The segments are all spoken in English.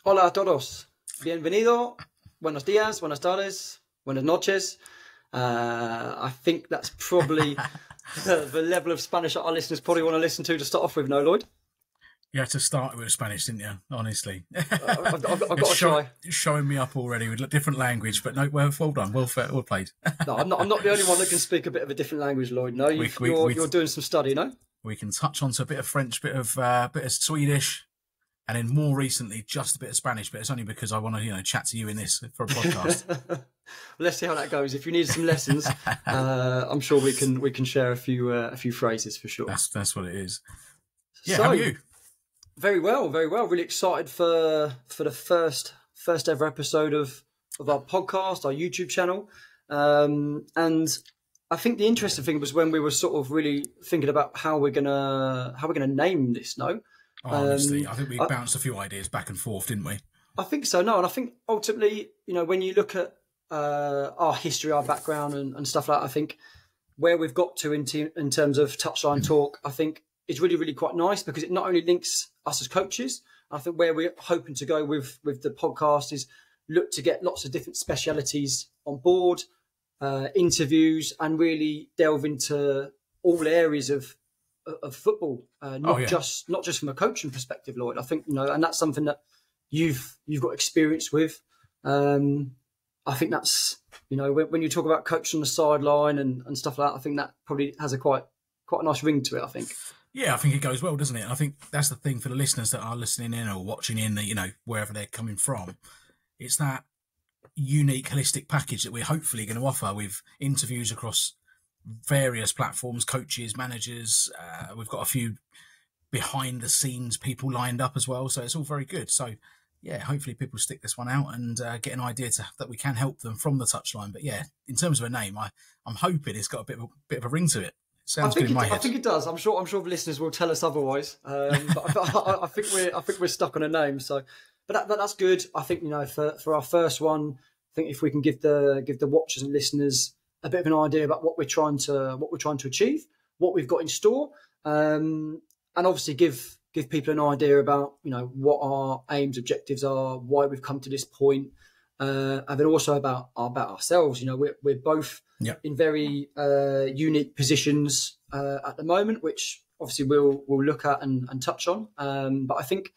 Hola a todos. Bienvenido. Buenos días, buenas tardes, buenas noches. I think that's probably the level of Spanish that our listeners probably want to listen to start off with, no, Lloyd? You had to start with Spanish, didn't you? Honestly. I've got to try. Showing me up already with a different language, but no, well done. Well played. No, I'm not the only one that can speak a bit of a different language, Lloyd. No, you're doing some study, no? We can touch on to a bit of French, bit of Swedish, and then more recently, just a bit of Spanish. But it's only because I want to, chat to you in this for a podcast. Well, let's see how that goes. If you need some lessons, I'm sure we can share a few phrases for sure. That's what it is. Yeah, so, how are you? Very well. Really excited for the first ever episode of our podcast, our YouTube channel, and I think the interesting thing was when we were sort of really thinking about how we're gonna name this. No, honestly, I think we bounced a few ideas back and forth, didn't we? I think so. No, and I think ultimately, when you look at our history, our background, and stuff like that, I think where we've got to in terms of touchline talk, I think it's really, really quite nice because it not only links us as coaches. I think where we're hoping to go with the podcast is look to get lots of different specialities on board, interviews, and really delve into all areas of football, not just from a coaching perspective, Lloyd. I think and that's something that you've got experience with. I think that's when you talk about coaching on the sideline and stuff like that, I think that probably has a quite a nice ring to it, I think. Yeah, I think it goes well, doesn't it? I think that's the thing for the listeners that are listening in or watching in, wherever they're coming from. It's that unique, holistic package that we're hopefully going to offer with interviews across various platforms, coaches, managers. We've got a few behind-the-scenes people lined up as well, so it's all very good. So, yeah, hopefully people stick this one out and get an idea that we can help them from the touchline. But, yeah, in terms of a name, I'm hoping it's got a bit of a ring to it. Sounds good in my head. I think it does. I'm sure the listeners will tell us otherwise. But I think we're stuck on a name. So, but that's good. I think for our first one, I think if we can give the watchers and listeners a bit of an idea about what we're trying to achieve, what we've got in store, and obviously give people an idea about what our aims, objectives are, why we've come to this point, and then also about ourselves. We're both in very unique positions at the moment, which obviously we'll look at and touch on. But I think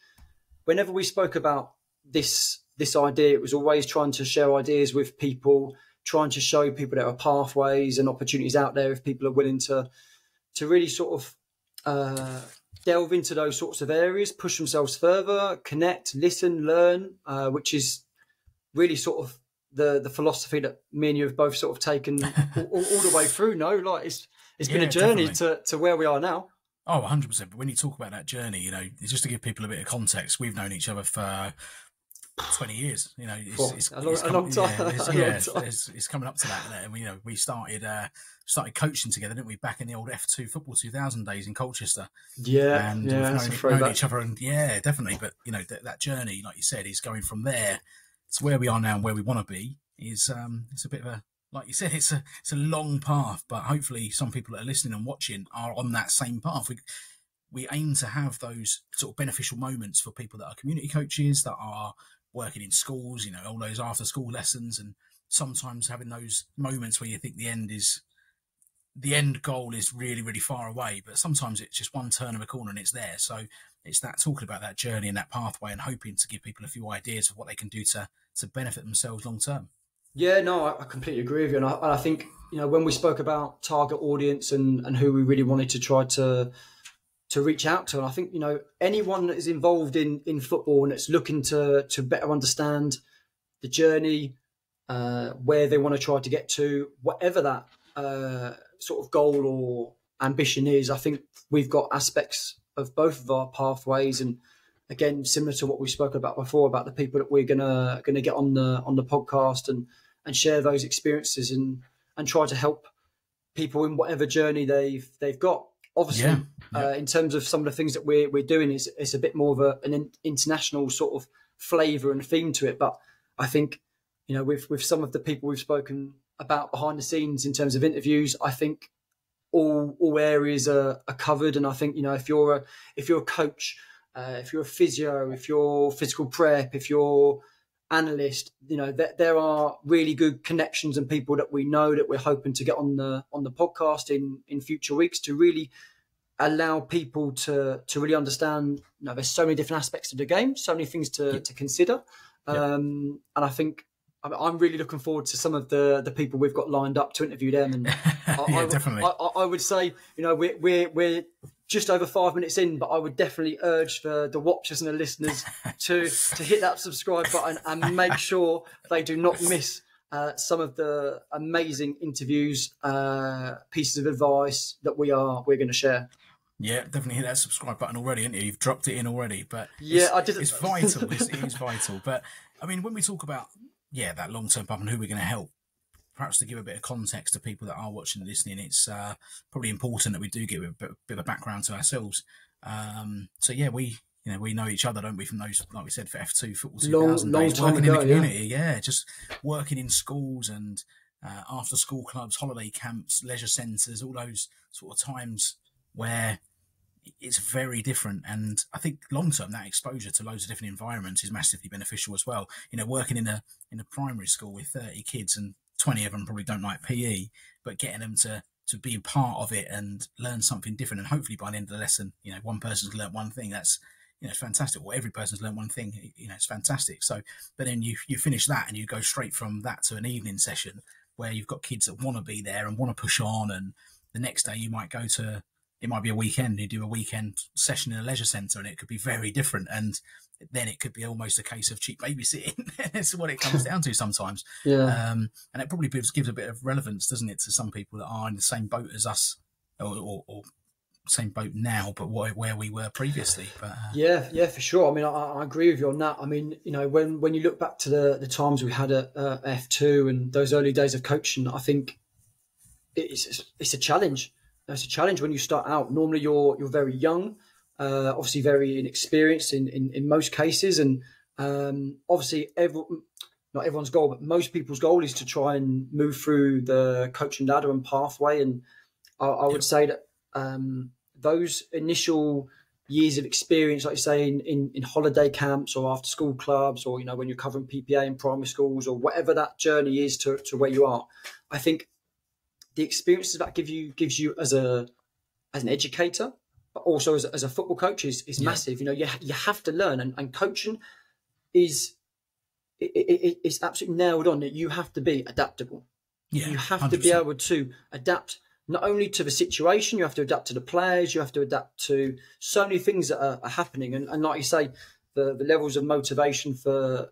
whenever we spoke about this idea, it was always trying to share ideas with people, trying to show people there are pathways and opportunities out there if people are willing to really sort of delve into those sorts of areas, push themselves further, connect, listen, learn, which is really sort of the philosophy that me and you have both sort of taken all the way through. No, like it's been a journey to where we are now. Oh, 100%. But when you talk about that journey, it's just to give people a bit of context. We've known each other for 20 years. It's a long time. It's coming up to that. And we started coaching together, didn't we? Back in the old F2 Football 2000 days in Colchester. Yeah, and we've known each other, and yeah, definitely. But that journey, like you said, is going from there to where we are now and where we want to be. It's a bit of a, like you said, it's a long path, but hopefully some people that are listening and watching are on that same path. We aim to have those sort of beneficial moments for people that are community coaches, that are working in schools, all those after school lessons, and sometimes having those moments where you think the end goal is really, really far away, but sometimes it's just one turn of a corner and it's there. So it's that talking about that journey and that pathway and hoping to give people a few ideas of what they can do to benefit themselves long term. Yeah, no, I completely agree with you. And I think, when we spoke about target audience and who we really wanted to try to reach out to, and I think, anyone that is involved in football and that's looking to better understand the journey, where they want to try to get to, whatever that sort of goal or ambition is, I think we've got aspects of both of our pathways. And again, similar to what we spoke about before, about the people that we're gonna get on the podcast and share those experiences and try to help people in whatever journey they've got. Obviously, in terms of some of the things that we're doing, it's a bit more of an international sort of flavour and theme to it. But I think, with some of the people we've spoken about behind the scenes in terms of interviews, I think all areas are covered. And I think, if you're a coach if you're a physio, if you're physical prep, if you're analyst, you know, there are really good connections and people that we know that we're hoping to get on the podcast in future weeks to really allow people to really understand, you know, there's so many different aspects of the game, so many things to consider. And I think I'm really looking forward to some of the people we've got lined up to interview them. And definitely. I would say, you know, we're just over 5 minutes in, but I would definitely urge the watchers and the listeners to hit that subscribe button and make sure they do not miss some of the amazing interviews, pieces of advice that we're going to share. Yeah, definitely hit that subscribe button already, haven't you? You've dropped it in already, but I did. It's vital. It is vital. But I mean, when we talk about that long-term path and who we're going to help, perhaps to give a bit of context to people that are watching and listening, it's probably important that we do give a bit of a background to ourselves. So yeah, we know each other, don't we? From those, like we said, for F2 Football 2000 days, working in the community, just working in schools and after-school clubs, holiday camps, leisure centres, all those sort of times where it's very different. And I think long-term, that exposure to loads of different environments is massively beneficial as well. You know, working in a primary school with 30 kids and 20 of them probably don't like PE, but getting them to be a part of it and learn something different. And hopefully by the end of the lesson, you know, one person's learned one thing. That's, you know, it's fantastic. Or every person's learned one thing, you know, it's fantastic. So, but then you finish that and you go straight from that to an evening session where you've got kids that want to be there and want to push on. And the next day you might go to, it might be a weekend, you do a weekend session in a leisure centre and it could be very different. And then it could be almost a case of cheap babysitting. That's what it comes down to sometimes. Yeah. And it probably gives a bit of relevance, doesn't it, to some people that are in the same boat as us or same boat now, but where we were previously. But yeah, for sure. I mean, I agree with you on that. I mean, you know, when you look back to the times we had at F2 and those early days of coaching, I think it's a challenge. It's a challenge when you start out. Normally, you're very young, obviously very inexperienced in most cases, and obviously not everyone's goal, but most people's goal is to try and move through the coaching ladder and pathway. And I would say that those initial years of experience, like you say, in holiday camps or after school clubs, or, you know, when you're covering PPA in primary schools or whatever that journey is to where you are, I think the experiences that gives you as an educator, but also as a football coach is massive. You know, you have to learn, and coaching is it's absolutely nailed on that you have to be adaptable. Yeah, you have 100%. To be able to adapt not only to the situation, you have to adapt to the players, you have to adapt to so many things that are happening. And like you say, the levels of motivation for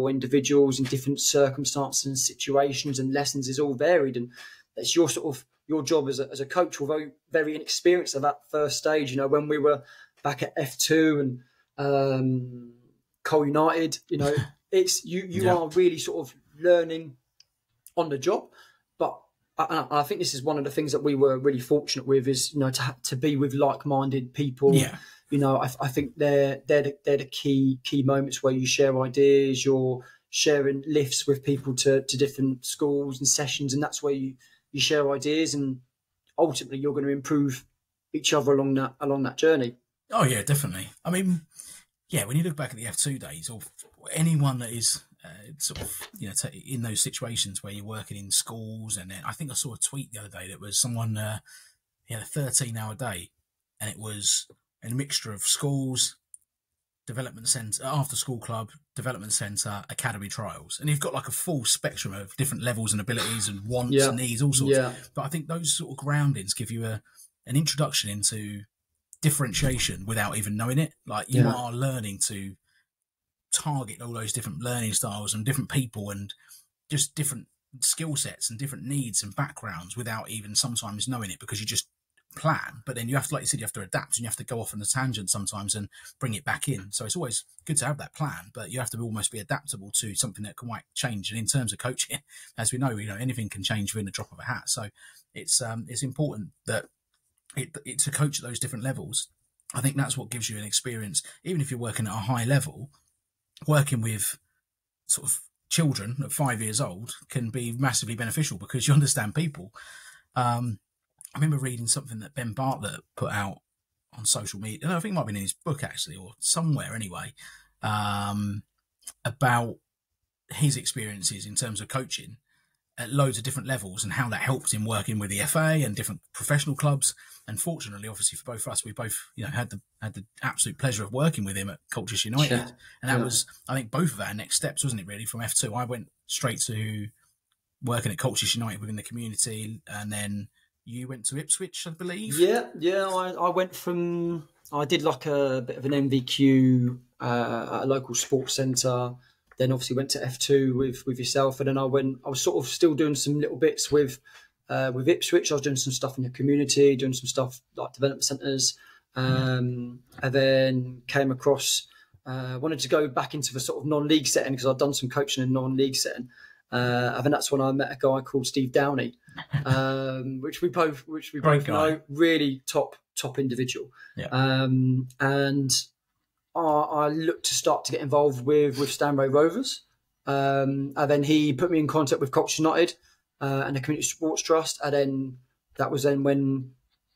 individuals in different circumstances and situations and lessons is all varied, and that's your job as a coach, although very inexperienced at that first stage. You know, when we were back at F2 and Cole United, you know, it's you are really sort of learning on the job. But I think this is one of the things that we were really fortunate with, is, you know, to be with like-minded people. Yeah. You know, I think they're the key moments where you share ideas, you're sharing lifts with people to different schools and sessions, and that's where you share ideas, and ultimately you're going to improve each other along that journey. Oh yeah, definitely. I mean, yeah, when you look back at the F2 days, or anyone that is sort of, you know, in those situations where you're working in schools, and then I think I saw a tweet the other day that was someone he had a 13-hour day, and it was a mixture of schools, development centre, after school club, development centre, academy trials, and you've got like a full spectrum of different levels and abilities and wants and needs, all sorts. Yeah. But I think those sort of groundings give you an introduction into differentiation without even knowing it. Like you are learning to target all those different learning styles and different people and just different skill sets and different needs and backgrounds without even sometimes knowing it, because you just plan. But then you have to, like you said, you have to adapt, and you have to go off on a tangent sometimes and bring it back in. So it's always good to have that plan, but you have to almost be adaptable to something that can might change. And in terms of coaching, as we know, you know, anything can change within the drop of a hat. So it's important that to coach at those different levels. I think that's what gives you an experience, even if you're working at a high level. Working with sort of children at 5 years old can be massively beneficial because you understand people. I remember reading something that Ben Bartlett put out on social media, and I think it might have been in his book actually, or somewhere anyway, about his experiences in terms of coaching at loads of different levels and how that helped him working with the FA and different professional clubs. And fortunately, obviously for both of us, we both had the absolute pleasure of working with him at Colchester United, and that was, I think, both of our next steps, wasn't it? Really, from F2, I went straight to working at Colchester United within the community, and then you went to Ipswich, I believe. I went from, I did like a bit of an MVQ at a local sports centre. Then obviously went to F2 with yourself, and then I was sort of still doing some little bits with Ipswich. I was doing some stuff in the community, doing some stuff like development centres, and then came across, wanted to go back into the sort of non-league setting because I'd done some coaching in non-league setting. And then that's when I met a guy called Steve Downey, which we both know, really top individual. And I looked to start to get involved with Stanley Rovers, and then he put me in contact with Colchester United and the Community Sports Trust, and then that was then when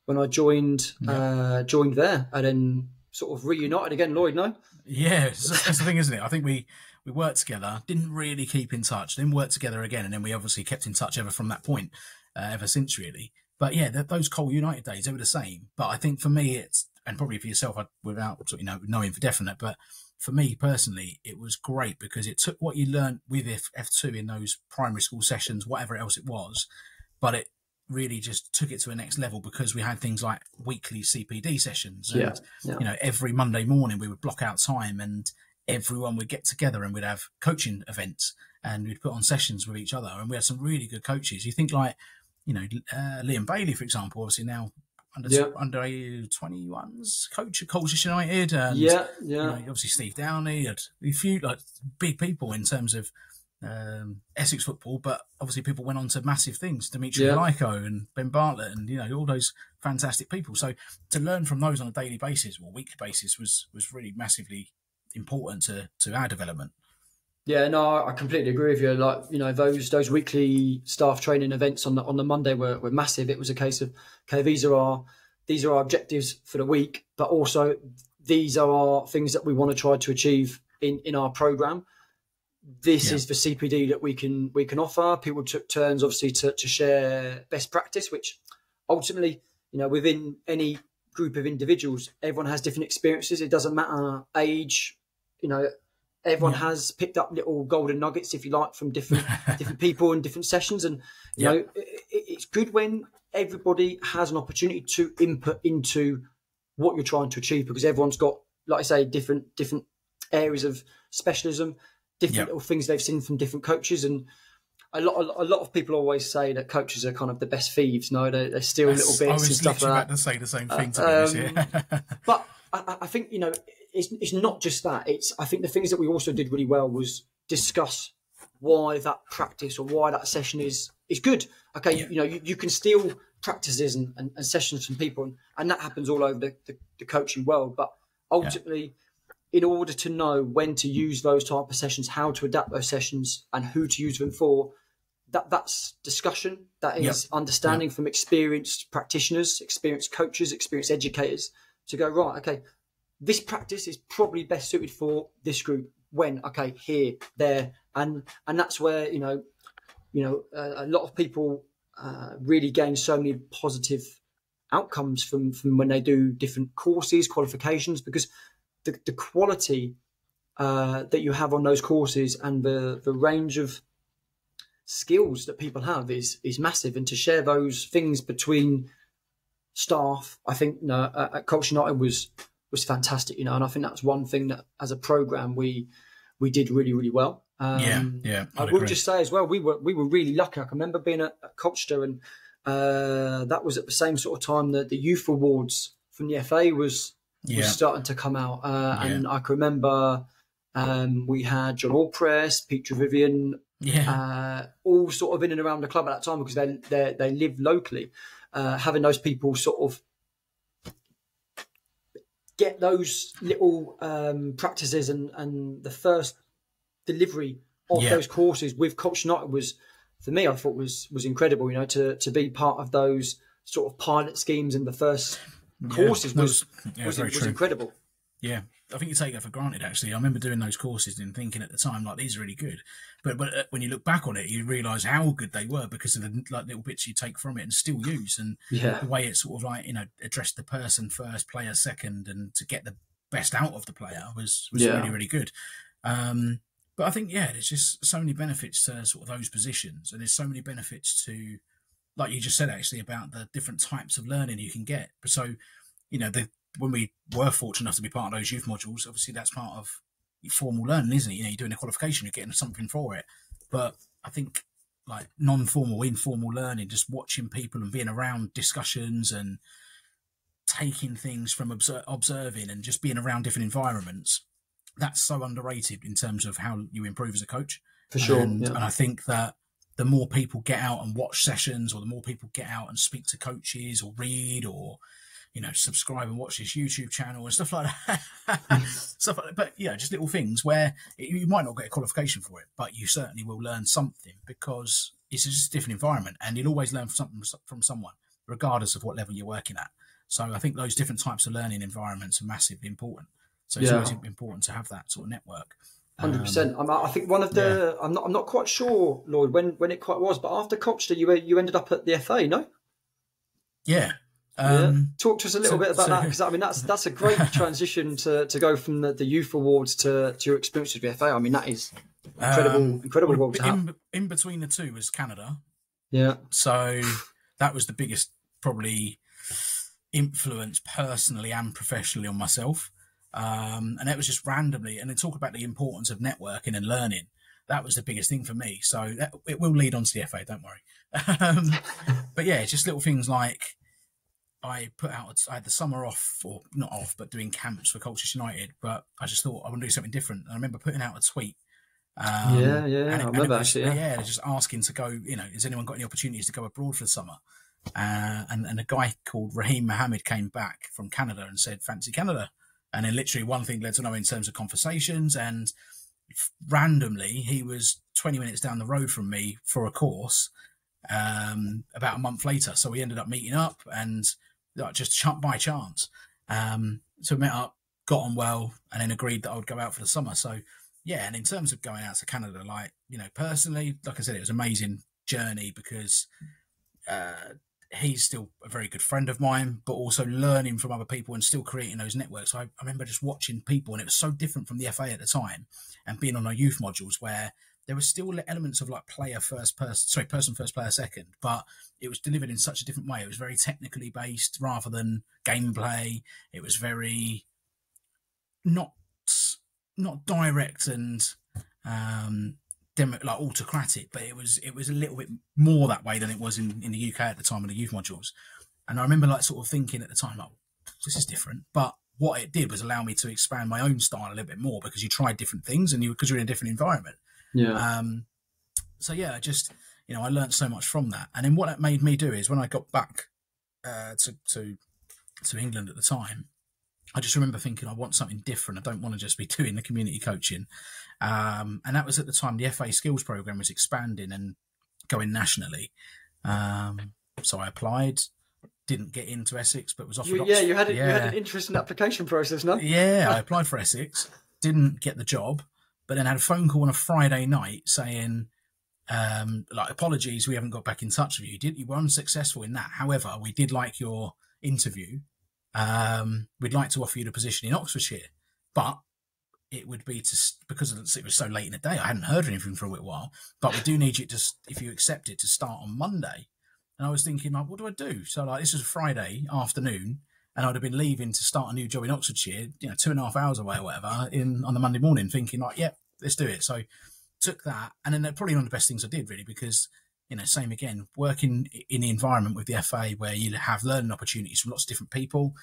I joined there, and then sort of reunited again. Lloyd, no? Yeah, that's the thing, isn't it? I think we worked together, didn't really keep in touch, then worked together again, and then we obviously kept in touch ever from that point, ever since really. But yeah, those Col United days, they were the same. But I think for me, and probably for yourself, without knowing for definite, but for me personally, it was great because it took what you learned with F2 in those primary school sessions, whatever else it was, but it really just took it to a next level because we had things like weekly CPD sessions. And, every Monday morning we would block out time and everyone would get together and we'd have coaching events and we'd put on sessions with each other. And we had some really good coaches. You think like, Liam Bailey, for example, obviously now under 21s coach at Colchester United, and obviously Steve Downey, and a few like big people in terms of Essex football, but obviously people went on to massive things. Dimitri Lyko and Ben Bartlett, and all those fantastic people. So to learn from those on a daily basis or weekly basis was really massively important to our development. Yeah, no, I completely agree with you. Like, those weekly staff training events on the Monday were massive. It was a case of, okay, these are our objectives for the week, but also these are our things that we want to try to achieve in our program. This is the CPD that we can offer. People took turns, obviously, to share best practice, which ultimately, within any group of individuals, everyone has different experiences. It doesn't matter age, everyone has picked up little golden nuggets, if you like, from different people in different sessions. And, it's good when everybody has an opportunity to input into what you're trying to achieve, because everyone's got, like I say, different areas of specialism, different little things they've seen from different coaches. And a lot of people always say that coaches are kind of the best thieves. No, they steal little bits and stuff like that. I was literally about to say the same thing to me. But I think, it's not just that. I think the things that we also did really well was discuss why that practice or why that session is good. Okay, you can steal practices and sessions from people, and that happens all over the coaching world. But ultimately, in order to know when to use those type of sessions, how to adapt those sessions, and who to use them for, that's discussion. That is understanding from experienced practitioners, experienced coaches, experienced educators to go, right, okay, this practice is probably best suited for this group. When, okay, here, there, and that's where a lot of people really gain so many positive outcomes from when they do different courses, qualifications, because the quality that you have on those courses and the range of skills that people have is massive. And to share those things between staff, I think at Colchester United was fantastic, and I think that's one thing that as a program we did really, really well. I will just say as well, we were really lucky. I can remember being at Colchester, and that was at the same sort of time that the youth awards from the FA was starting to come out, and I can remember we had John Allpress, Pete Trevivian, all sort of in and around the club at that time because they lived locally. Having those people sort of get those little practices and the first delivery of those courses with Colchester United was, for me, I thought was incredible. To be part of those sort of pilot schemes and the first courses was very true. incredible. Yeah, I think you take that for granted, actually. I remember doing those courses and thinking at the time, like, these are really good. But when you look back on it, you realise how good they were because of the like little bits you take from it and still use. And the way it sort of like, addressed the person first, player second, and to get the best out of the player was really, really good. But I think, there's just so many benefits to sort of those positions. And there's so many benefits to, like you just said, actually, about the different types of learning you can get. So, when we were fortunate enough to be part of those youth modules, obviously that's part of formal learning, isn't it? You're doing a qualification, you're getting something for it. But I think like non-formal, informal learning, just watching people and being around discussions and taking things from observing and just being around different environments, that's so underrated in terms of how you improve as a coach. For sure. And I think that the more people get out and watch sessions, or the more people get out and speak to coaches or read or subscribe and watch this YouTube channel and stuff like that. Stuff like that. But, just little things where you might not get a qualification for it, but you certainly will learn something because it's just a different environment and you'll always learn something from someone, regardless of what level you're working at. So I think those different types of learning environments are massively important. So it's always important to have that sort of network. 100%. I think one of the, I'm not quite sure, Lloyd, when it quite was, but after Colchester, you ended up at the FA, no? Yeah. Talk to us a little bit about that, because I mean that's a great transition to go from the youth awards to your experience with the FA. I mean that is incredible role to have. In between the two was Canada. Yeah. So that was the biggest probably influence personally and professionally on myself, and that was just randomly. And then talk about the importance of networking and learning. That was the biggest thing for me. So it will lead on to the FA. Don't worry. But it's just little things like. I had the summer off, or not off, but doing camps for Colchester United. But I just thought I want to do something different. And I remember putting out a tweet. I remember actually. Just asking to go. Has anyone got any opportunities to go abroad for the summer? And a guy called Raheem Mohammed came back from Canada and said, "Fancy Canada." And then literally one thing led to another in terms of conversations. And randomly, he was 20 minutes down the road from me for a course. About a month later, so we ended up meeting up and. Just by chance. So we met up, got on well, and then agreed that I would go out for the summer. So, and in terms of going out to Canada, personally, like I said, it was an amazing journey because he's still a very good friend of mine, but also learning from other people and still creating those networks. I remember just watching people, and it was so different from the FA at the time and being on our youth modules where there were still elements of like person first, player second, but it was delivered in such a different way. It was very technically based rather than gameplay. It was very not direct and like autocratic, but it was a little bit more that way than it was in the UK at the time of the youth modules. And I remember like sort of thinking at the time, like, this is different, but what it did was allow me to expand my own style a little bit more because you tried different things and because you're in a different environment. Yeah. I learned so much from that. And then what it made me do is when I got back to England at the time, I just remember thinking I want something different. I don't want to just be doing the community coaching. And that was at the time the FA skills program was expanding and going nationally. So I applied, didn't get into Essex, but was offered. You had an interesting application process, no? Yeah, I applied for Essex, didn't get the job. But then had a phone call on a Friday night saying, apologies, we haven't got back in touch with you. You were unsuccessful in that. However, we did like your interview. We'd like to offer you the position in Oxfordshire, but it would be because it was so late in the day. I hadn't heard anything for a while, but we do need you to, if you accept it, to start on Monday. And I was thinking, like, what do I do? So this was a Friday afternoon. And I'd have been leaving to start a new job in Oxfordshire, 2.5 hours away or whatever, on the Monday morning, thinking like, let's do it. So took that. And then probably one of the best things I did really, because, same again, working in the environment with the FA where you have learning opportunities from lots of different people,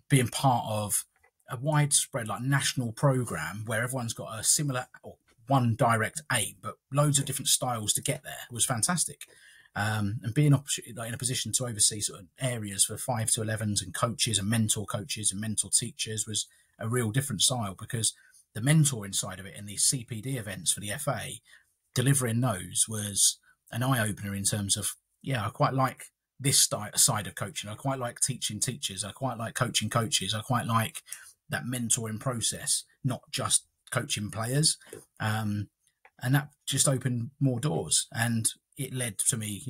being part of a widespread like national program where everyone's got a similar or one direct aim, but loads of different styles to get there was fantastic. And being in a position to oversee sort of areas for 5 to 11s and coaches and mentor teachers was a real different style, because the mentoring side of it and these CPD events for the FA, delivering those was an eye-opener in terms of, I quite like this side of coaching. I quite like teaching teachers. I quite like coaching coaches. I quite like that mentoring process, not just coaching players. And that just opened more doors. And it led to me,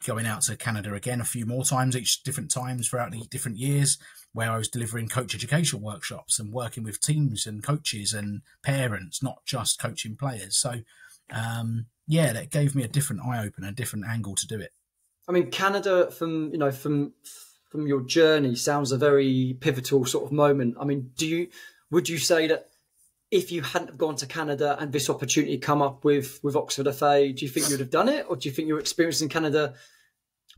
going out to Canada again a few more times, each different times throughout the different years, where I was delivering coach education workshops and working with teams and coaches and parents, not just coaching players. So, that gave me a different eye-opener, a different angle to do it. I mean, Canada, from your journey, sounds a very pivotal sort of moment. I mean, would you say that if you hadn't have gone to Canada and this opportunity come up with Oxford FA, do you think you'd have done it? Or do you think your experience in Canada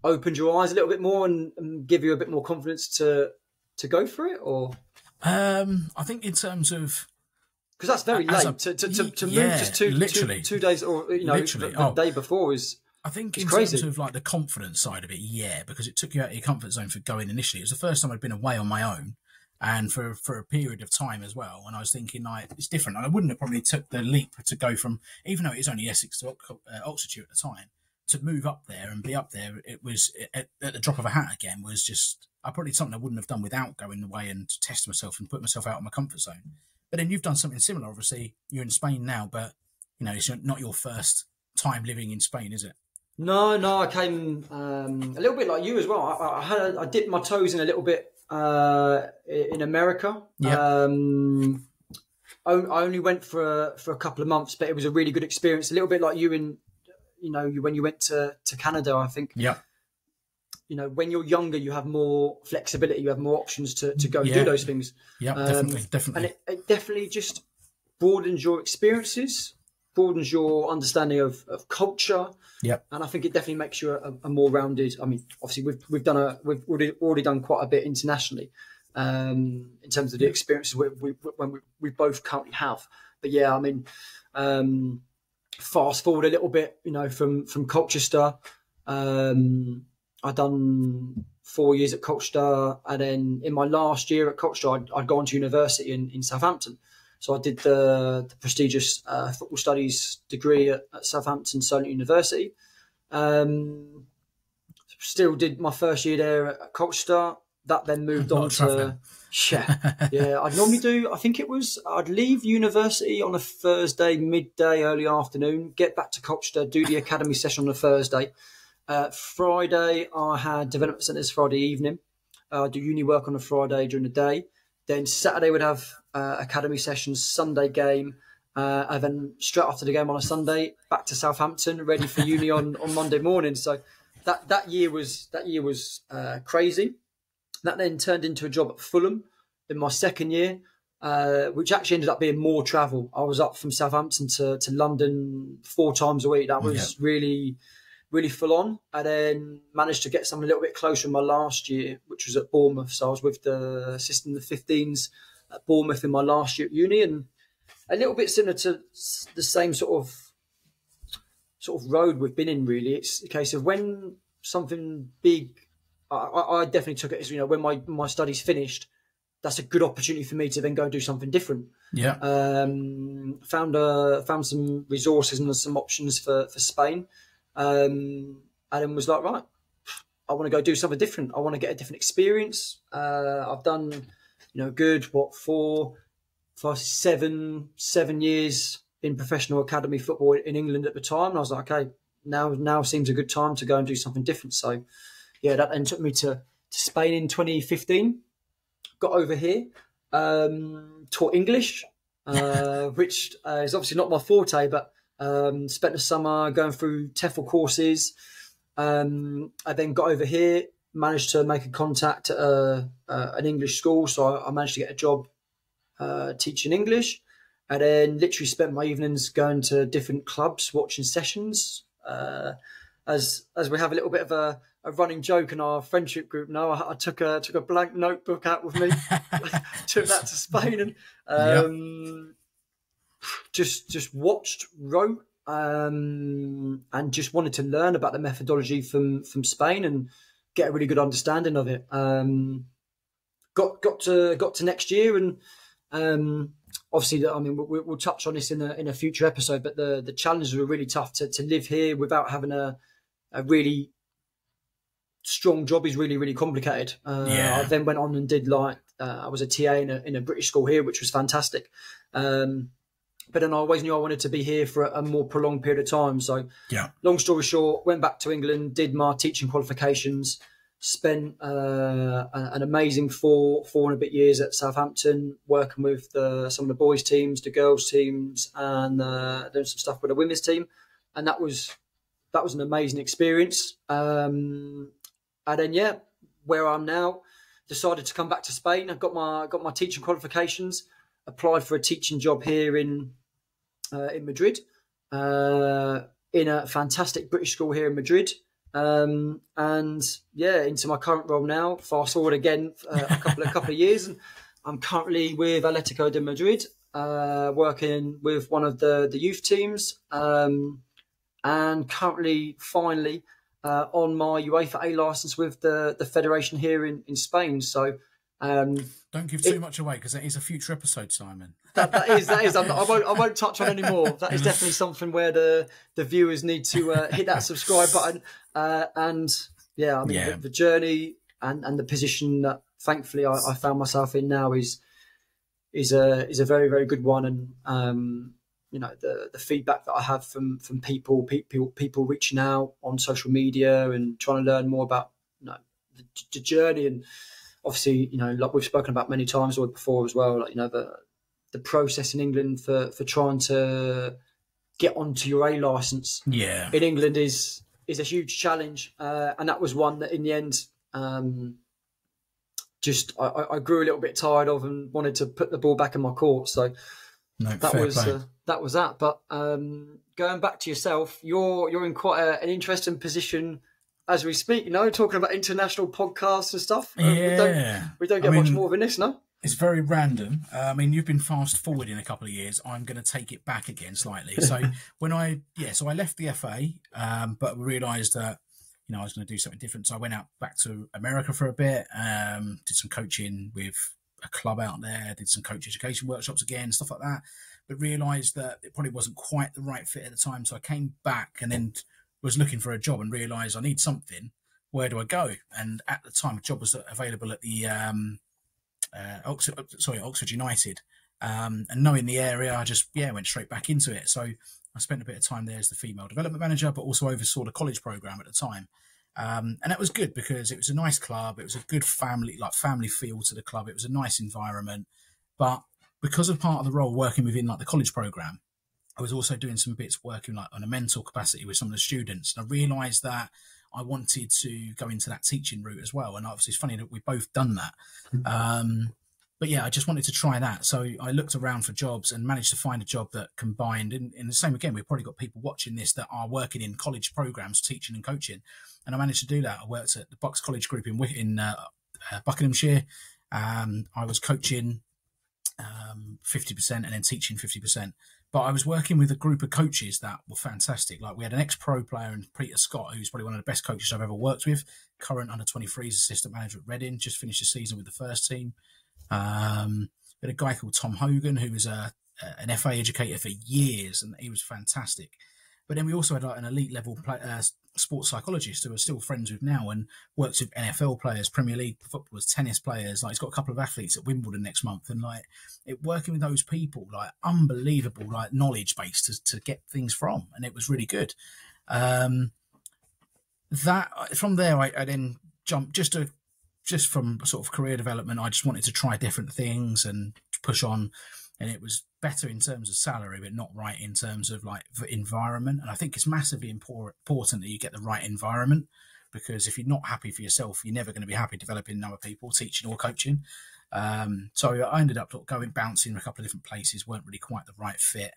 opened your eyes a little bit more and give you a bit more confidence to go for it? Or I think in terms of, because that's very late to move just two days, or the day before is. I think in terms of like the confidence side of it, because it took you out of your comfort zone for going initially. It was the first time I'd been away on my own, and for a period of time as well. And I was thinking, like, it's different. And I wouldn't have probably took the leap to go from, even though it was only Essex to Oxfordshire at the time, to move up there and be up there. It was at the drop of a hat again. Was just probably something I wouldn't have done without going away and test myself and put myself out of my comfort zone. But then you've done something similar. Obviously, you're in Spain now, but it's not your first time living in Spain, is it? No, I came a little bit like you as well. I dipped my toes in a little bit in America. Yeah. I only went for a couple of months, but it was a really good experience. A little bit like you when you went to Canada, I think. Yeah. When you're younger, you have more flexibility, you have more options to go and do those things. Yeah, definitely. And it definitely just broadens your experiences, broadens your understanding of culture. Yeah, and I think it definitely makes you a more rounded. I mean, obviously we've already done quite a bit internationally in terms of the experiences we both currently have. But yeah, I mean, fast forward a little bit, from Colchester. I'd done 4 years at Colchester, and then in my last year at Colchester, I'd gone to university in Southampton. So I did the prestigious football studies degree at Southampton Solent University. Still did my first year there at Colchester. That then moved on to I'd normally do. I think I'd leave university on a Thursday midday, early afternoon, get back to Colchester, do the academy session on a Thursday. Friday I had development centres Friday evening. I do uni work on a Friday during the day. Then Saturday we'd have academy sessions, Sunday game, and then straight after the game on a Sunday, back to Southampton, ready for uni on Monday morning. So that year was crazy. That then turned into a job at Fulham in my second year, which actually ended up being more travel. I was up from Southampton to London 4 times a week. That was really, really full on. I then managed to get something a little bit closer in my last year, which was at Bournemouth. So I was with the assistant of the 15s at Bournemouth in my last year at uni, and a little bit similar to the same sort of road we've been in, really. It's a case of when something big, I definitely took it as, when my studies finished, that's a good opportunity for me to then go and do something different. Yeah. Found some resources and some options for Spain. And then was like, right, I want to go do something different. I want to get a different experience. I've done, good, 7 years in professional academy football in England at the time. And I was like, okay, now seems a good time to go and do something different. So yeah, that then took me to Spain in 2015. Got over here, taught English, which is obviously not my forte, but spent the summer going through TEFL courses. I then got over here, managed to make a contact at an English school. So I managed to get a job teaching English, and then literally spent my evenings going to different clubs, watching sessions. As we have a little bit of a running joke in our friendship group now, I took a blank notebook out with me, took that to Spain, and just watched, wrote, and just wanted to learn about the methodology from Spain and get a really good understanding of it. Got to next year, and obviously, I mean, we'll touch on this in a future episode, but the challenges were really tough to live here without having a really strong job is really, really complicated. I then went on and did I was a TA in a British school here, which was fantastic. But then I always knew I wanted to be here for a more prolonged period of time. So long story short, went back to England, did my teaching qualifications, spent an amazing four and a bit years at Southampton, working with some of the boys' teams, the girls' teams, and doing some stuff with the women's team. And that was an amazing experience. And then, where I'm now, decided to come back to Spain. I got my teaching qualifications, applied for a teaching job here in Madrid, in a fantastic British school here in Madrid. And into my current role now. Fast forward again a couple of years, and I'm currently with Atletico de Madrid, working with one of the youth teams, and currently finally on my UEFA A license with the federation here in Spain. So don't give too much away, because that is a future episode, Simon. That is. I won't touch on any more. That is definitely something where the viewers need to hit that subscribe button. The journey and the position that thankfully I found myself in now is a very, very good one. And the feedback that I have from people reaching out on social media and trying to learn more about the journey, and obviously like we've spoken about many times before as well, like the process in England for trying to get onto your A license in England is a huge challenge, and that was one that in the end I grew a little bit tired of and wanted to put the ball back in my court. So that was that. But going back to yourself, you're in quite an interesting position as we speak. Talking about international podcasts and stuff. We don't get much more than this, no. It's very random. You've been fast forwarding a couple of years. I'm going to take it back again slightly. So I left the FA, but realised that I was going to do something different. So I went back to America for a bit, did some coaching with a club out there, did some coach education workshops again, stuff like that. But realised that it probably wasn't quite the right fit at the time. So I came back and then was looking for a job and realised I need something. Where do I go? And at the time, a job was available at the Oxford United, and knowing the area, I just went straight back into it. So I spent a bit of time there as the female development manager, but also oversaw the college program at the time, and that was good because it was a nice club. It was a good family feel to the club. It was a nice environment, but because of part of the role working within the college program, I was also doing some bits working on a mental capacity with some of the students, and I realised that I wanted to go into that teaching route as well. And obviously it's funny that we've both done that. But I just wanted to try that. So I looked around for jobs and managed to find a job that combined, in the same again, we've probably got people watching this that are working in college programs, teaching and coaching. And I managed to do that. I worked at the Bucks College Group in Buckinghamshire. I was coaching 50% and then teaching 50%. But I was working with a group of coaches that were fantastic. Like we had an ex-pro player in Peter Scott, who's probably one of the best coaches I've ever worked with. Current under-23s assistant manager at Reading, just finished the season with the first team. We had a guy called Tom Hogan, who was an FA educator for years, and he was fantastic. But then we also had an elite level sports psychologist who we're still friends with now and works with NFL players, Premier League footballers, tennis players. He's got a couple of athletes at Wimbledon next month, and working with those people, unbelievable knowledge base to get things from, and it was really good. That from there, I then jumped just from sort of career development. I just wanted to try different things and push on. And it was better in terms of salary, but not right in terms of environment. And I think it's massively important that you get the right environment, because if you're not happy for yourself, you're never going to be happy developing other people, teaching or coaching. So I ended up bouncing a couple of different places, weren't really quite the right fit.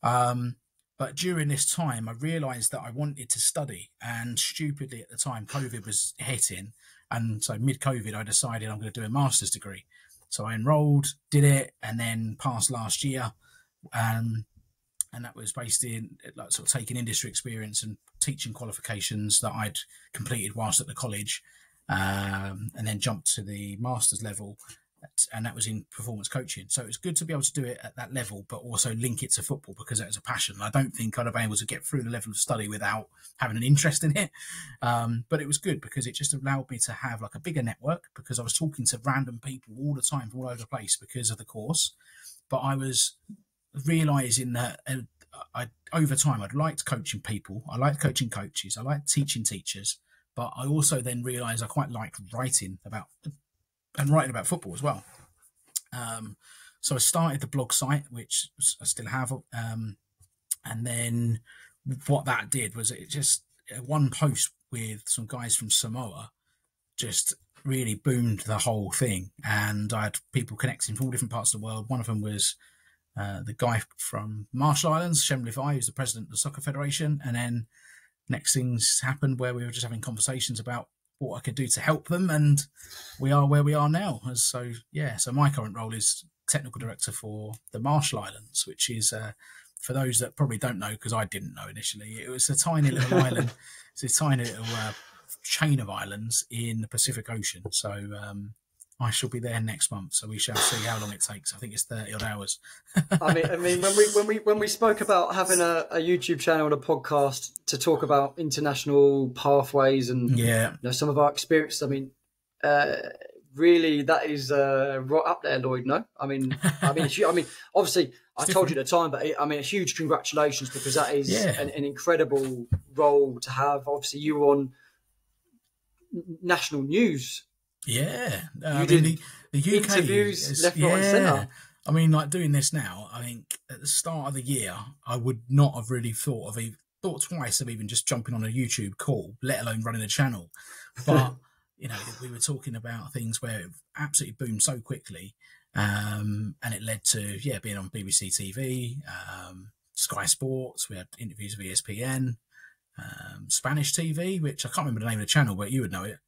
But during this time, I realised that I wanted to study, and stupidly at the time, COVID was hitting. And so mid-COVID, I decided I'm going to do a master's degree. So I enrolled, did it, and then passed last year. And that was based in sort of taking industry experience and teaching qualifications that I'd completed whilst at the college, and then jumped to the master's level and that was in performance coaching. So it's good to be able to do it at that level, but also link it to football because that was a passion. I don't think I'd have been able to get through the level of study without having an interest in it. But it was good because it just allowed me to have like a bigger network, because I was talking to random people all the time from all over the place because of the course. But I was realizing that over time, I'd liked coaching people. I liked coaching coaches. I liked teaching teachers. But I also then realized I quite liked writing about football as well. So I started the blog site, which I still have. And then what that did was it just, one post with some guys from Samoa just really boomed the whole thing. And I had people connecting from all different parts of the world. One of them was the guy from Marshall Islands, Shem Levi, who's the president of the Soccer Federation. And then next things happened where we were just having conversations about what I could do to help them, and we are where we are now. So my current role is technical director for the Marshall Islands, which is for those that probably don't know, because I didn't know initially, it was a tiny little island. It's a tiny little chain of islands in the Pacific Ocean. So I shall be there next month, so we shall see how long it takes. I think it's 30 odd hours. I mean, when we spoke about having a YouTube channel and a podcast to talk about international pathways and some of our experiences, I mean, really that is right up there, Lloyd. No, I mean, obviously, I told you at the time, but a huge congratulations, because that is an incredible role to have. Obviously, you were on national news. Yeah, the UK interviews left, right, and centre. I mean, like doing this now, I think at the start of the year, I would not have really thought twice of even just jumping on a YouTube call, let alone running a channel. But we were talking about things where it absolutely boomed so quickly, and it led to being on BBC TV, Sky Sports. We had interviews with ESPN, Spanish TV, which I can't remember the name of the channel, but you would know it.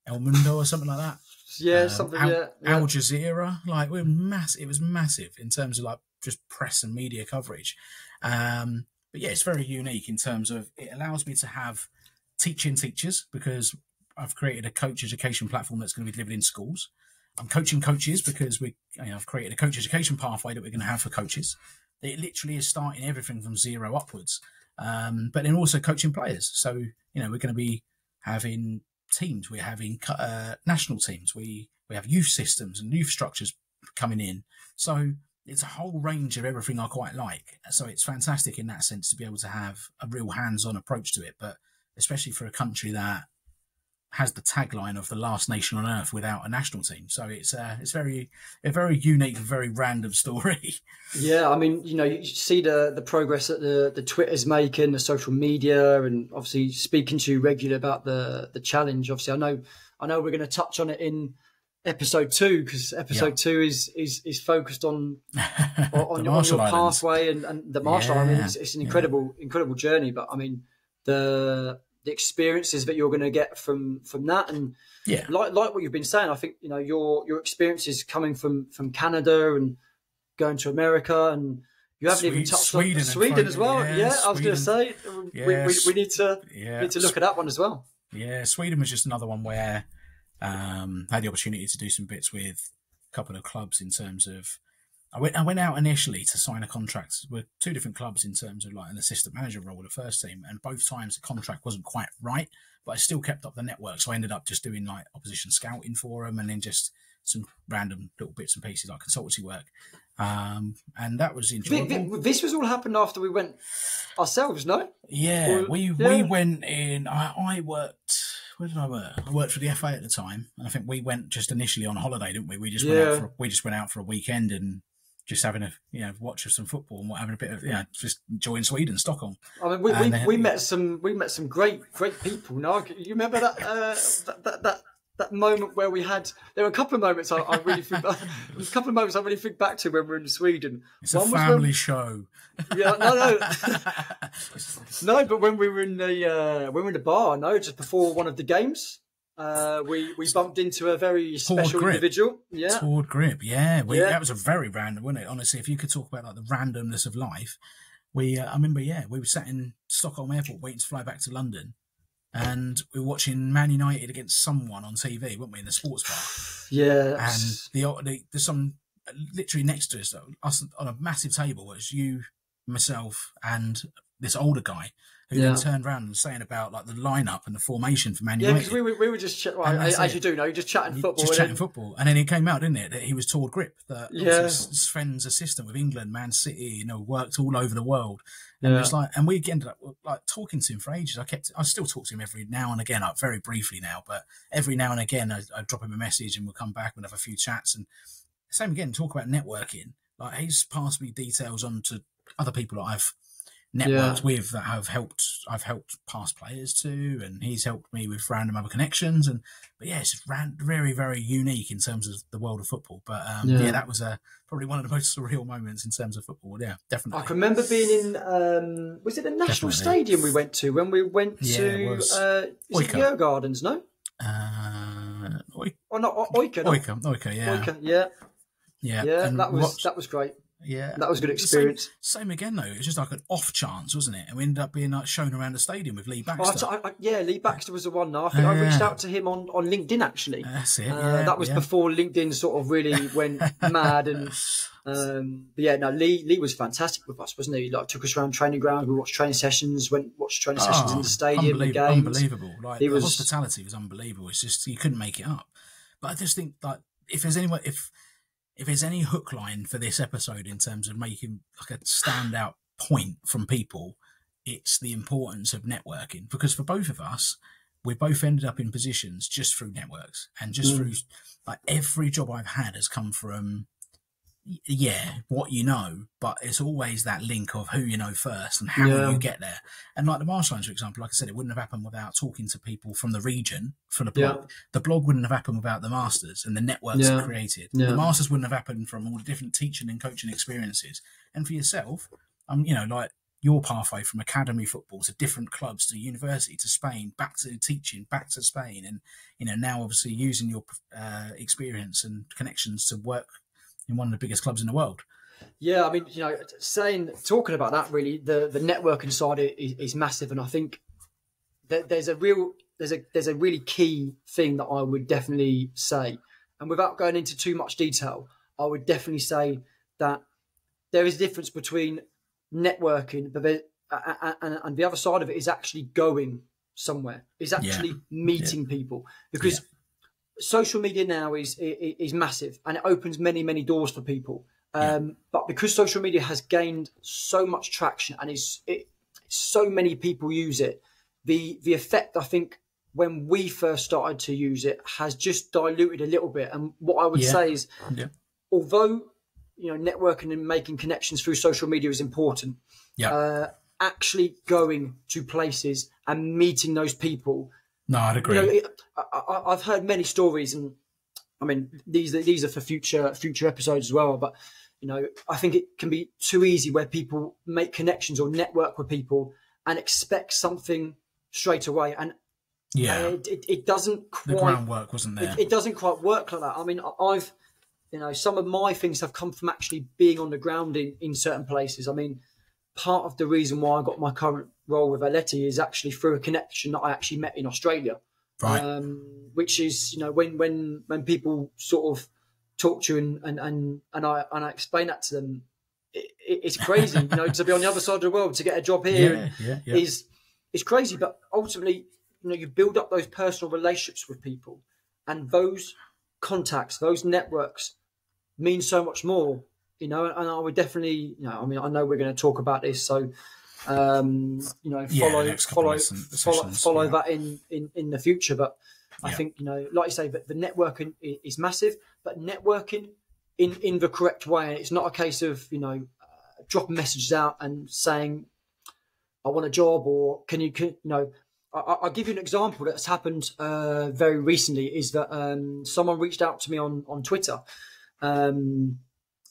El Mundo or something like that. Yeah, something. Al Jazeera, like we're massive. It was massive in terms of like just press and media coverage. But it's very unique in terms of it allows me to have teaching teachers, because I've created a coach education platform that's going to be delivered in schools. I'm coaching coaches because I've created a coach education pathway that we're going to have for coaches. It literally is starting everything from zero upwards. But then also coaching players. So we're going to be having teams, we're having national teams, we have youth systems and youth structures coming in, so it's a whole range of everything I quite like. So it's fantastic in that sense to be able to have a real hands-on approach to it, but especially for a country that has the tagline of the last nation on earth without a national team. So it's a very unique, very random story. Yeah, I mean, you see the progress that the Twitter's making, the social media, and obviously speaking to you regularly about the challenge. Obviously, I know we're going to touch on it in episode 2, because episode 2 is focused on your pathway and the Marshall. I mean, it's an incredible journey. But I mean, the experiences that you're going to get from that, and like what you've been saying, I think your experiences coming from Canada and going to America, and you haven't even touched on Sweden as well. I was going to say we need to look at that one as well. Yeah, Sweden was just another one where I had the opportunity to do some bits with a couple of clubs in terms of. I went out initially to sign a contract with 2 different clubs in terms of like an assistant manager role with the first team, and both times the contract wasn't quite right, but I still kept up the network. So I ended up just doing like opposition scouting for them, and then just some random little bits and pieces like consultancy work. And that was enjoyable. This was all happened after we went ourselves, no? Yeah, we went in. I worked. Where did I work? I worked for the FA at the time, and I think we went just initially on holiday, didn't we? We just went out for a weekend and just having a watch of some football and having a bit of just enjoying Sweden, Stockholm. I mean, we met some great people. No, you remember that moment where we had? There were a couple of moments I really think. A couple of moments I really think back to when we were in Sweden. It's a family show. Yeah, no, but when we were in the bar, just before one of the games. We bumped into a very special individual. Yeah, Toward Grip. Yeah, that was a very random, wasn't it? Honestly, if you could talk about like the randomness of life, I remember. We were sat in Stockholm Airport waiting to fly back to London, and we were watching Man United against someone on TV, weren't we, in the sports bar? Yeah. And there's some literally next to us on a massive table was you, myself, and this older guy who then turned around and was saying about like the lineup and the formation for Man United. Yeah, because we were just as you do know, you're just chatting football. And then it came out, didn't it, that he was Todd Grip, that his friend's assistant with England, Man City, worked all over the world. And it's like, and we ended up like talking to him for ages. I still talk to him every now and again, like very briefly now, but every now and again I drop him a message and we'll come back and have a few chats. And same again, talk about networking. Like he's passed me details on to other people that I've networked with that I've helped past players to, and he's helped me with random other connections. But it's very, very unique in terms of the world of football. But that was probably one of the most surreal moments in terms of football. Yeah, definitely. I can remember being in was it the National Stadium we went to when we went to is it Yer Gardens? No. Oika, yeah. That was great. Yeah, that was a good experience. Same again though. It was just like an off chance, wasn't it? And we ended up being like shown around the stadium with Lee Baxter. Lee Baxter was the one. I think I reached out to him on LinkedIn actually. That's it. That was before LinkedIn sort of really went mad. And Lee was fantastic with us, wasn't he? Like took us around training ground. We watched training sessions. Watched training sessions in the stadium. Unbelievable. Like the hospitality was unbelievable. It's just you couldn't make it up. But I just think like if there's any hook line for this episode in terms of making like a standout point from people, it's the importance of networking. Because for both of us, we both ended up in positions just through networks and just through like every job I've had has come from what you know, but it's always that link of who you know first and how you get there. And like the Marshlands, for example, like I said, it wouldn't have happened without talking to people from the region for the blog. Yeah. The blog wouldn't have happened without the Masters and the networks it created. Yeah. The Masters wouldn't have happened from all the different teaching and coaching experiences. And for yourself, like your pathway from academy football to different clubs to university to Spain, back to teaching, back to Spain, and now obviously using your experience and connections to work in one of the biggest clubs in the world. Yeah, I mean, talking about that, really, the networking side is massive, and I think that there's a really key thing that I would definitely say, and without going into too much detail, I would definitely say that there is a difference between networking, but and the other side of it is actually going somewhere, is actually meeting people, because. Social media now is massive and it opens many, many doors for people. But because social media has gained so much traction and so many people use it, the effect, I think, when we first started to use it has just diluted a little bit. And what I would say is, although networking and making connections through social media is important, actually going to places and meeting those people. No, I'd agree. I've heard many stories, and I mean these are for future episodes as well. But I think it can be too easy where people make connections or network with people and expect something straight away, and it doesn't quite. The groundwork wasn't there. It doesn't quite work like that. I mean, I've some of my things have come from actually being on the ground in certain places. I mean, part of the reason why I got my current role with Aletti is actually through a connection that I actually met in Australia, right? Which is when people sort of talk to you and I explain that to them, it's crazy, to be on the other side of the world to get a job here is crazy, but ultimately you build up those personal relationships with people, and those contacts, those networks mean so much more. And I would definitely, I mean, I know we're going to talk about this, so follow that in the future. But I think like you say, but the networking is massive. But networking in the correct way, it's not a case of dropping messages out and saying, "I want a job," or can you I'll give you an example that's happened very recently. Is that someone reached out to me on Twitter.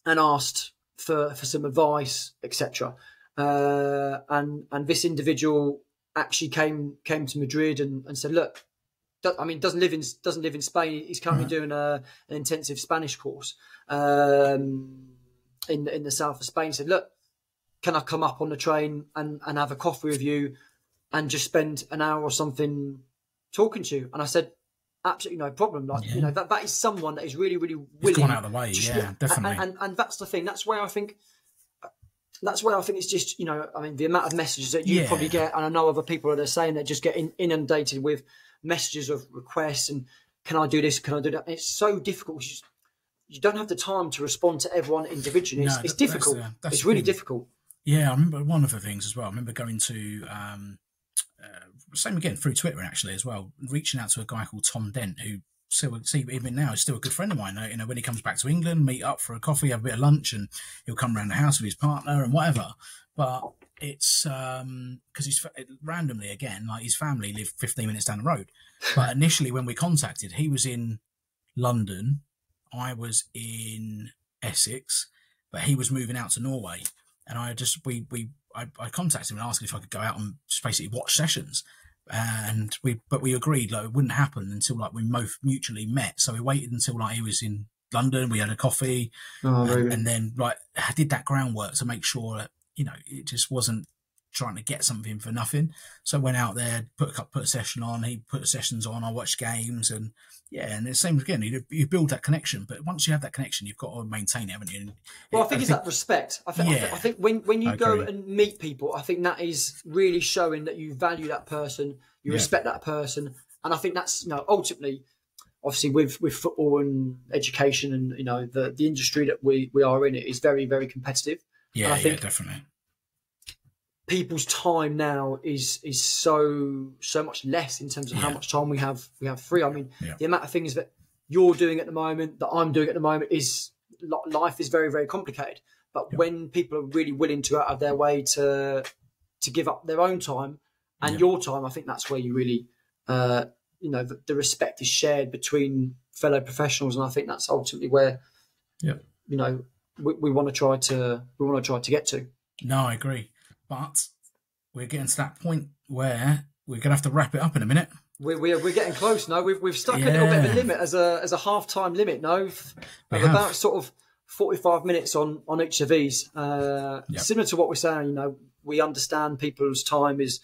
And asked for some advice, etc. And this individual actually came to Madrid and said, "Look, doesn't live in Spain. He's currently doing an intensive Spanish course in the south of Spain." He said, "Look, can I come up on the train and have a coffee with you? and just spend an hour or something talking to you. And I said, absolutely no problem. Like, you know, that is someone that is really, really willing. You've gone out of the way, definitely. And that's the thing. That's where I think it's just, you know, I mean, the amount of messages that you probably get, and I know other people are the same, that just get inundated with messages of requests and can I do this? Can I do that? And it's so difficult. You don't have the time to respond to everyone individually. It's difficult. It's really difficult. Yeah, I remember one of the things as well. I remember going to, same again, through Twitter actually as well, reaching out to a guy called Tom Dent, who even now is still a good friend of mine. You know, when he comes back to England, meet up for a coffee, have a bit of lunch, and he'll come around the house with his partner and whatever. But it's because he's randomly, again, like his family live 15 minutes down the road. But initially when we contacted, he was in London, I was in Essex, but he was moving out to Norway. And I contacted him and asked him if I could go out and just basically watch sessions. And we agreed like it wouldn't happen until like we both mutually met. So we waited until like he was in London, we had a coffee, and then like I did that groundwork to make sure that, you know, it just wasn't trying to get something for nothing. So I went out there, put a session on, he put sessions on, I watched games, and and the same again, you build that connection, but once you have that connection, you've got to maintain it, haven't you? Well, I think it's that respect. I think when you go and meet people, I think that is really showing that you value that person, you respect that person, and I think that's, you know, ultimately, obviously with football and education and, you know, the industry that we are in, it is very, very competitive. Yeah, I think definitely. People's time now is so much less in terms of how much time we have free. I mean, the amount of things that you're doing at the moment, that I'm doing at the moment, is life is very, very complicated. But when people are really willing to go out of their way to give up their own time and your time, I think that's where you really, you know, the respect is shared between fellow professionals, and I think that's ultimately where, you know, we want to try to get to. No, I agree. But we're getting to that point where we're going to have to wrap it up in a minute. We're getting close. No, we've stuck a little bit of a limit as a half-time limit. No, of about sort of 45 minutes on each of these. Similar to what we're saying, you know, we understand people's time is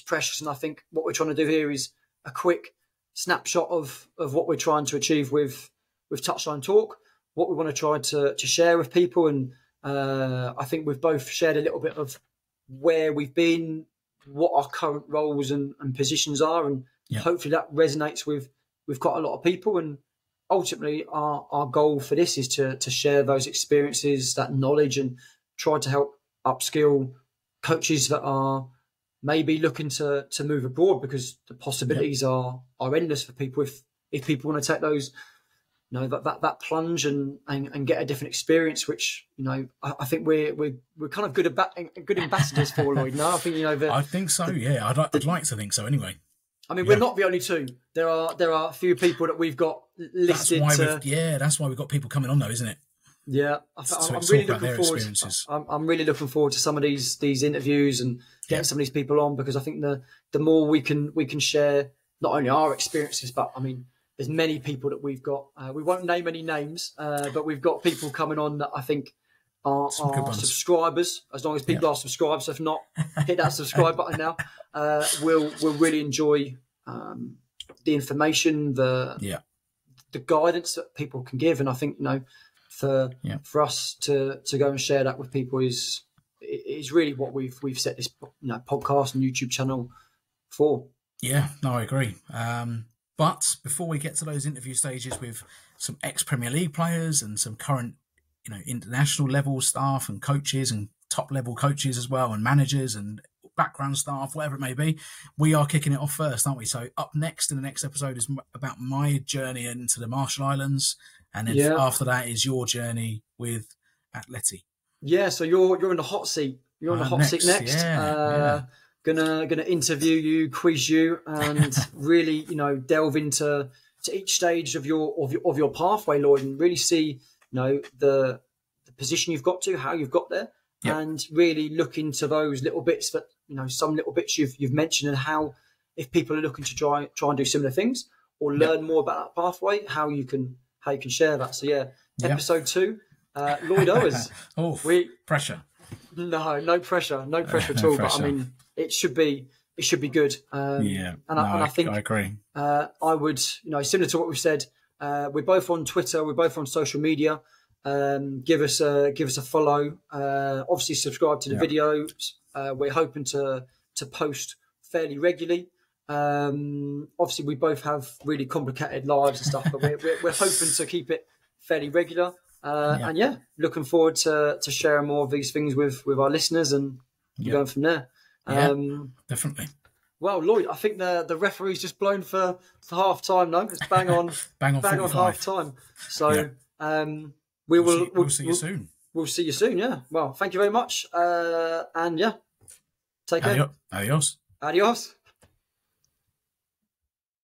precious, and I think what we're trying to do here is a quick snapshot of what we're trying to achieve with Touchline Talk, what we want to try to share with people, and I think we've both shared a little bit of where we've been, what our current roles and positions are, and hopefully that resonates with quite a lot of people. And ultimately our goal for this is to share those experiences, that knowledge, and try to help upskill coaches that are maybe looking to move abroad, because the possibilities are endless for people if people want to take those, you know, that plunge and get a different experience, which, you know, I think we're kind of good ambassadors for, Lloyd. No, I think, you know, I think so. I'd like to think so. Anyway, I mean, we're not the only two. There are a few people that we've got listed. That's why we've got people coming on, though, isn't it? Yeah, I'm really looking forward. I'm really looking forward to some of these interviews and getting some of these people on, because I think the more we can share not only our experiences, but I mean, there's many people that we've got. We won't name any names, but we've got people coming on that I think are subscribers. As long as people are subscribed, so if not, hit that subscribe button now. We'll really enjoy the information, the guidance that people can give, and I think, you know, for us to go and share that with people is really what we've set this, you know, podcast and YouTube channel for. Yeah, no, I agree. But before we get to those interview stages with some ex-Premier League players and some current, you know, international level staff and coaches and top level coaches as well, and managers and background staff, whatever it may be, we are kicking it off first, aren't we? So up next in the next episode is about my journey into the Marshall Islands, and then after that is your journey with Atleti. Yeah, so you're in the hot seat. You're on the hot seat next. Gonna interview you, quiz you, and really, you know, delve into each stage of your pathway, Lloyd, and really see, you know, the position you've got to, how you've got there, and really look into those little bits that, you know, some little bits you've mentioned, and how, if people are looking to try and do similar things or learn more about that pathway, how you can share that. So episode 2, Lloyd Owers. Pressure. No pressure at all. But I mean, it should be it should be good. I think I agree. I would, similar to what we've said. We're both on Twitter. We're both on social media. Give us a follow. Obviously, subscribe to the videos. We're hoping to post fairly regularly. Obviously, we both have really complicated lives and stuff, but we're hoping to keep it fairly regular. And looking forward to sharing more of these things with our listeners and going from there. Definitely. Well, Lloyd, I think the referee's just blown for half time now. It's bang on half time. So we'll see you soon. We'll see you soon. Yeah. Well, thank you very much. And take care. Adios. Adios.